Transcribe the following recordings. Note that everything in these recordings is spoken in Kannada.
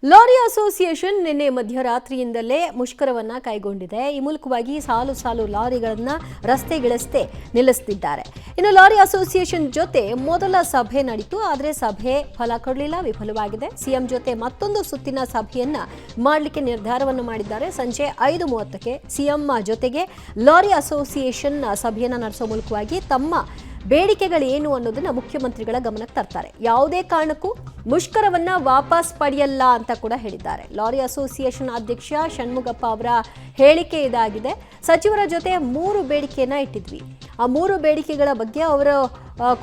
ಲಾರಿ ಅಸೋಸಿಯೇಷನ್ ನಿನ್ನೆ ಮಧ್ಯರಾತ್ರಿಯಿಂದಲೇ ಮುಷ್ಕರವನ್ನ ಕೈಗೊಂಡಿದೆ. ಈ ಮೂಲಕವಾಗಿ ಸಾಲು ಸಾಲು ಲಾರಿಗಳನ್ನು ರಸ್ತೆಗಿಳಿಸದೆ ನಿಲ್ಲಿಸುತ್ತಿದ್ದಾರೆ. ಇನ್ನು ಲಾರಿ ಅಸೋಸಿಯೇಷನ್ ಜೊತೆ ಮೊದಲ ಸಭೆ ನಡೆಯಿತು, ಆದರೆ ಸಭೆ ಫಲ ಕೊಡಲಿಲ್ಲ, ವಿಫಲವಾಗಿದೆ. ಸಿಎಂ ಜೊತೆ ಮತ್ತೊಂದು ಸುತ್ತಿನ ಸಭೆಯನ್ನ ಮಾಡಲಿಕ್ಕೆ ನಿರ್ಧಾರವನ್ನು ಮಾಡಿದ್ದಾರೆ. ಸಂಜೆ 5:30ಕ್ಕೆ ಸಿಎಂ ಜೊತೆಗೆ ಲಾರಿ ಅಸೋಸಿಯೇಷನ್ ಸಭೆಯನ್ನ ನಡೆಸುವ ಮೂಲಕವಾಗಿ ತಮ್ಮ ಬೇಡಿಕೆಗಳೇನು ಅನ್ನೋದನ್ನ ಮುಖ್ಯಮಂತ್ರಿಗಳ ಗಮನಕ್ಕೆ ತರ್ತಾರೆ. ಯಾವುದೇ ಕಾರಣಕ್ಕೂ ಮುಷ್ಕರವನ್ನ ವಾಪಸ್ ಪಡೆಯಲ್ಲ ಅಂತ ಕೂಡ ಹೇಳಿದ್ದಾರೆ. ಲಾರಿ ಅಸೋಸಿಯೇಷನ್ ಅಧ್ಯಕ್ಷ ಷಣ್ಮುಗಪ್ಪ ಅವರ ಹೇಳಿಕೆ ಇದಾಗಿದೆ. ಸಚಿವರ ಜೊತೆ 3 ಬೇಡಿಕೆಯನ್ನ ಇಟ್ಟಿದ್ವಿ. ಆ 3 ಬೇಡಿಕೆಗಳ ಬಗ್ಗೆ ಅವರು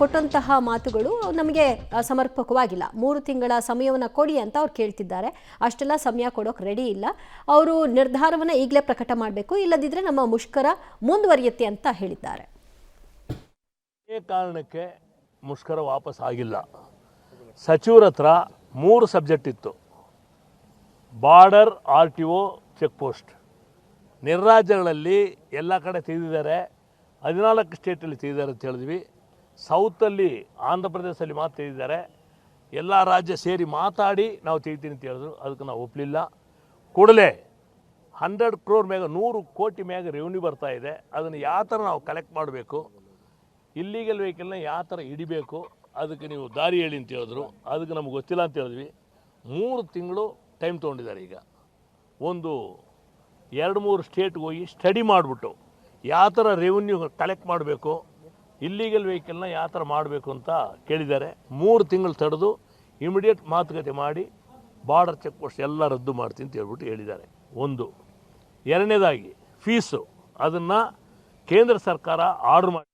ಕೊಟ್ಟಂತಹ ಮಾತುಗಳು ನಮಗೆ ಸಮರ್ಪಕವಾಗಿಲ್ಲ. 3 ತಿಂಗಳ ಸಮಯವನ್ನು ಕೊಡಿ ಅಂತ ಅವ್ರು ಕೇಳ್ತಿದ್ದಾರೆ. ಅಷ್ಟೆಲ್ಲ ಸಮಯ ಕೊಡೋಕೆ ರೆಡಿ ಇಲ್ಲ. ಅವರು ನಿರ್ಧಾರವನ್ನು ಈಗಲೇ ಪ್ರಕಟ ಮಾಡಬೇಕು, ಇಲ್ಲದಿದ್ದರೆ ನಮ್ಮ ಮುಷ್ಕರ ಮುಂದುವರಿಯುತ್ತೆ ಅಂತ ಹೇಳಿದ್ದಾರೆ. ಕಾರಣಕ್ಕೆ ಮುಷ್ಕರ ವಾಪಸ್ ಆಗಿಲ್ಲ. ಸಚಿವರ ಹತ್ರ 3 ಸಬ್ಜೆಕ್ಟ್ ಇತ್ತು. Border, RTO, check post. ನಿರ್ರಾಜ್ಯಗಳಲ್ಲಿ ಎಲ್ಲ ಕಡೆ ತೆಗೆದಿದ್ದಾರೆ. 14 ಸ್ಟೇಟಲ್ಲಿ ತೆಗೆದಿದ್ದಾರೆ ಅಂತ ಹೇಳಿದ್ವಿ. ಸೌತಲ್ಲಿ ಆಂಧ್ರ ಪ್ರದೇಶದಲ್ಲಿ ಮಾತು ತೆಗೆದಿದ್ದಾರೆ. ಎಲ್ಲ ರಾಜ್ಯ ಸೇರಿ ಮಾತಾಡಿ ನಾವು ತೆಗಿತೀನಿ ಅಂತ ಹೇಳಿದ್ರು. ಅದಕ್ಕೆ ನಾವು ಒಪ್ಪಲಿಲ್ಲ. ಕೂಡಲೇ 100 crore ಮ್ಯಾಗ 100 ಕೋಟಿ ಮ್ಯಾಗ ರೆವಿನ್ಯೂ ಬರ್ತಾ ಇದೆ. ಅದನ್ನು ಯಾವ ಥರ ನಾವು ಕಲೆಕ್ಟ್ ಮಾಡಬೇಕು, ಇಲ್ಲೀಗಲ್ ವೆಹಿಕಲ್ನ ಯಾವ ಥರ ಹಿಡಿಬೇಕು, ಅದಕ್ಕೆ ನೀವು ದಾರಿ ಹೇಳಿ ಅಂತ ಹೇಳಿದ್ರು. ಅದಕ್ಕೆ ನಮ್ಗೆ ಗೊತ್ತಿಲ್ಲ ಅಂತ ಹೇಳಿದ್ವಿ. 3 ತಿಂಗಳು ಟೈಮ್ ತೊಗೊಂಡಿದ್ದಾರೆ. ಈಗ ಒಂದು 2-3 ಸ್ಟೇಟ್ಗೆ ಹೋಗಿ ಸ್ಟಡಿ ಮಾಡಿಬಿಟ್ಟು ಯಾವ ಥರ ರೆವಿನ್ಯೂ ಕಲೆಕ್ಟ್ ಮಾಡಬೇಕು, ಇಲ್ಲೀಗಲ್ ವೆಹಿಕಲ್ನ ಯಾವ ಥರ ಮಾಡಬೇಕು ಅಂತ ಕೇಳಿದ್ದಾರೆ. 3 ತಿಂಗಳು ತಡೆದು ಇಮಿಡಿಯೇಟ್ ಮಾತುಕತೆ ಮಾಡಿ ಬಾರ್ಡರ್ ಚೆಕ್ ಪೋಸ್ಟ್ ಎಲ್ಲ ರದ್ದು ಮಾಡ್ತೀನಿ ಅಂತ ಹೇಳ್ಬಿಟ್ಟು ಹೇಳಿದ್ದಾರೆ. ಒಂದು. ಎರಡನೇದಾಗಿ ಫೀಸು, ಅದನ್ನು ಕೇಂದ್ರ ಸರ್ಕಾರ ಆರ್ಡರ್ ಮಾಡಿ